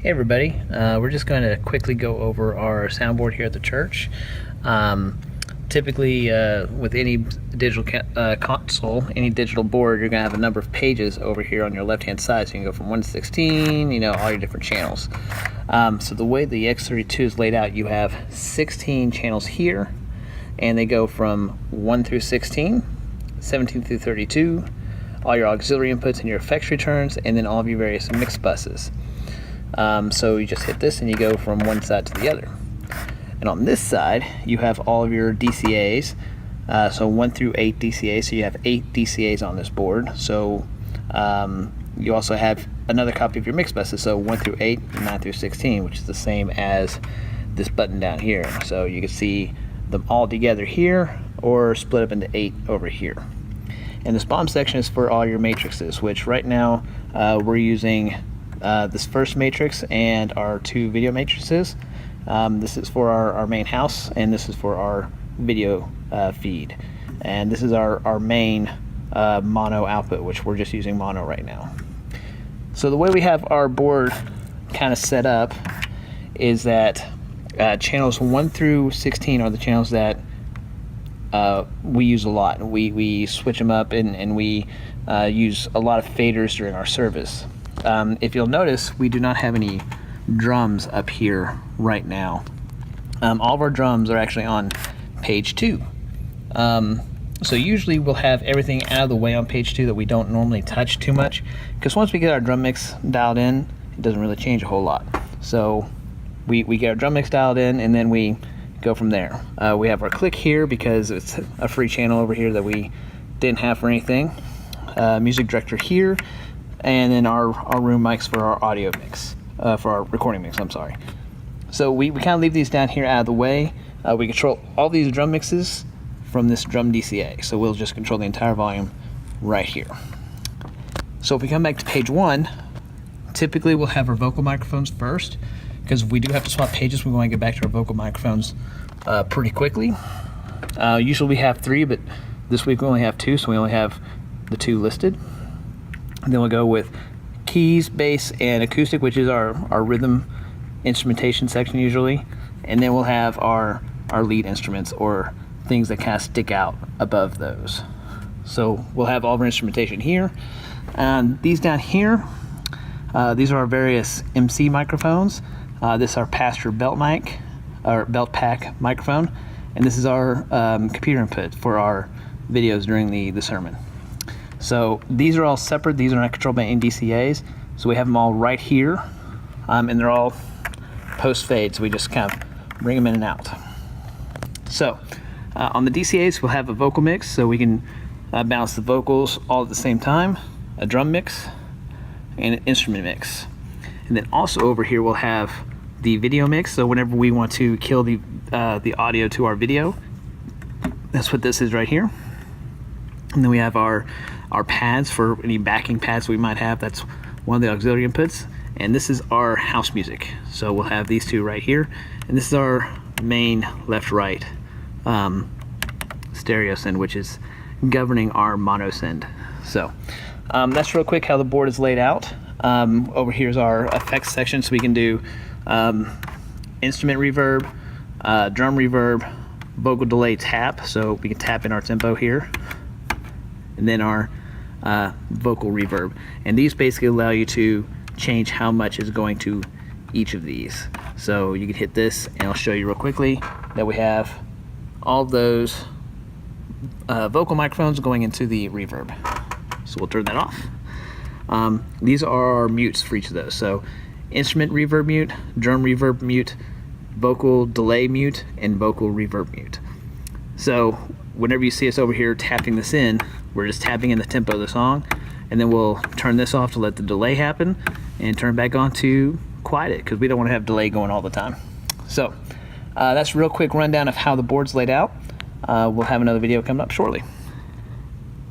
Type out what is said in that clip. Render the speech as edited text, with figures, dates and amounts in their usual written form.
Hey everybody, we're just going to quickly go over our soundboard here at the church. Typically with any digital console, any digital board, you're going to have a number of pages over here on your left hand side, so you can go from 1 to 16, all your different channels. So the way the X32 is laid out, you have 16 channels here, and they go from 1 through 16, 17 through 32, all your auxiliary inputs and your effects returns, and then all of your various mix buses. So you just hit this and you go from one side to the other. And on this side, you have all of your DCAs, so 1 through 8 DCAs, so you have 8 DCAs on this board. So you also have another copy of your mix buses, so 1 through 8, 9 through 16, which is the same as this button down here. So you can see them all together here, or split up into 8 over here. And this bottom section is for all your matrices, which right now we're using this first matrix and our 2 video matrices. This is for our main house, and this is for our video feed. And this is our main mono output, which we're just using mono right now. So the way we have our board kind of set up is that channels 1 through 16 are the channels that we use a lot. We switch them up, and we use a lot of faders during our service. If you'll notice, we do not have any drums up here right now. All of our drums are actually on page 2. So usually we'll have everything out of the way on page 2 that we don't normally touch too much, because once we get our drum mix dialed in, it doesn't really change a whole lot. So we get our drum mix dialed in, and then we go from there. We have our click here because it's a free channel over here that we didn't have for anything. Music director here, and then our room mics for our audio mix, for our recording mix, I'm sorry. So we kind of leave these down here out of the way. We control all these drum mixes from this drum DCA, so we'll just control the entire volume right here. So if we come back to page 1, typically we'll have our vocal microphones first, because if we do have to swap pages, we want to get back to our vocal microphones pretty quickly. Usually we have 3, but this week we only have 2, so we only have the 2 listed. And then we'll go with keys, bass, and acoustic, which is our rhythm instrumentation section usually. And then we'll have our lead instruments, or things that kind of stick out above those. So we'll have all of our instrumentation here. And these down here, these are our various MC microphones. This is our pastor belt mic, or belt pack microphone. And this is our computer input for our videos during the sermon. So these are all separate. These are not controlled by any DCAs. So we have them all right here, and they're all post-fade, so we just kind of bring them in and out. So on the DCAs, we'll have a vocal mix, so we can balance the vocals all at the same time, a drum mix, and an instrument mix. And then also over here, we'll have the video mix, so whenever we want to kill the audio to our video, that's what this is right here. And then we have our pads for any backing pads we might have. That's one of the auxiliary inputs. And this is our house music. So we'll have these 2 right here. And this is our main left-right stereo send, which is governing our mono send. So that's real quick how the board is laid out. Over here is our effects section, so we can do instrument reverb, drum reverb, vocal delay tap, so we can tap in our tempo here, and then our vocal reverb. And these basically allow you to change how much is going to each of these. So you can hit this, and I'll show you real quickly that we have all of those vocal microphones going into the reverb. So we'll turn that off. These are our mutes for each of those. So instrument reverb mute, drum reverb mute, vocal delay mute, and vocal reverb mute. So whenever you see us over here tapping this in, we're just tapping in the tempo of the song, and then we'll turn this off to let the delay happen, and turn back on to quiet it, because we don't want to have delay going all the time. So that's a real quick rundown of how the board's laid out. We'll have another video coming up shortly.